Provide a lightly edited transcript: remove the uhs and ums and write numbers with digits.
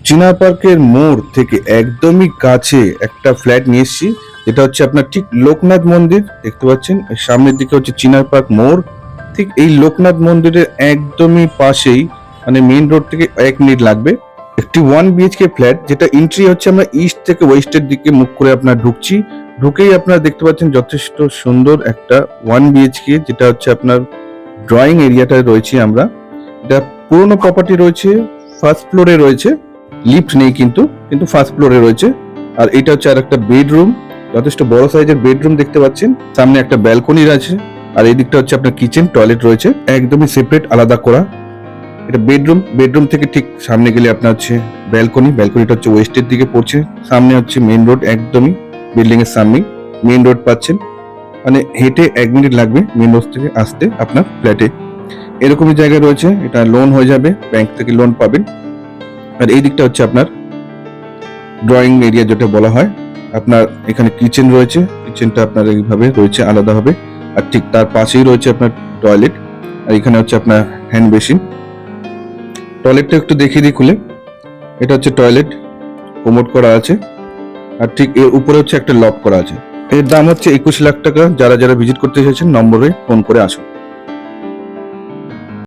চিনা পার্কের মোড় থেকে একদমই কাছে একটা ফ্ল্যাট নিয়ে এসেছি, যেটা হচ্ছে আপনার ঠিক লোকনাথ মন্দির দেখতে পাচ্ছেন। সামনের দিকে হচ্ছে চিনা পার্ক মোড়, ঠিক এই লোকনাথ মন্দিরের একদমই পাশেই, মানে মেইন রোড থেকে 1 মিনিট লাগবে। একটি 1 BHK ফ্ল্যাট, যেটা এন্ট্রি হচ্ছে আমরা ইস্ট থেকে ওয়েস্টের দিকে মুখ করে আপনার ঢুকছি। ঢুকেই আপনারা দেখতে পাচ্ছেন যথেষ্ট সুন্দর একটা 1 BHK, যেটা হচ্ছে আপনার ড্রয়িং এরিয়াটায় রয়েছি আমরা। এটা পুরোনো প্রপার্টি রয়েছে, ফার্স্ট ফ্লোরে রয়েছে, লিফট নেই কিন্তু ফার্স্ট ফ্লোরে রয়েছে। আর এটা হচ্ছে আর একটা বেডরুম, যথেষ্ট বড় সাইজের বেডরুম দেখতে পাচ্ছেন। সামনে একটা ব্যালকনি আছে, আর এই দিকটা হচ্ছে আপনার কিচেন, টয়লেট রয়েছে, একদমই সেপারেট, আলাদা করা। এটা বেডরুম থেকে ঠিক সামনে গেলে আপনার হচ্ছে ব্যালকনিটা হচ্ছে ওয়েস্টের দিকে পড়ছে। সামনে হচ্ছে মেইন রোড, একদমই বিল্ডিং এর সামনেই মেইন রোড পাচ্ছেন। মানে হেঁটে 1 মিনিট লাগবে মেইন রোড থেকে আসতে আপনার ফ্ল্যাটে। এরকমই জায়গায় রয়েছে, এটা লোন হয়ে যাবে, ব্যাংক থেকে লোন পাবেন। আর এই দিকটা হচ্ছে আপনার ড্রয়িং এরিয়া, যেটা বলা হয়। আপনার এখানে কিচেন রয়েছে, কিচেনটা আপনার এইভাবে রয়েছে আলাদা হবে। আর ঠিক তার পাশেই রয়েছে আপনার টয়লেট, আর এখানে হচ্ছে আপনার হ্যান্ড বেসিন। টয়লেটটা একটু দেখিয়ে দিই খুলে। এটা হচ্ছে টয়লেট, কোমোড করা আছে, আর ঠিক এর উপরে হচ্ছে একটা লক করা আছে। এর দাম হচ্ছে 21 লাখ টাকা। যারা যারা ভিজিট করতে চাইছেন নম্বরে ফোন করে আসুন।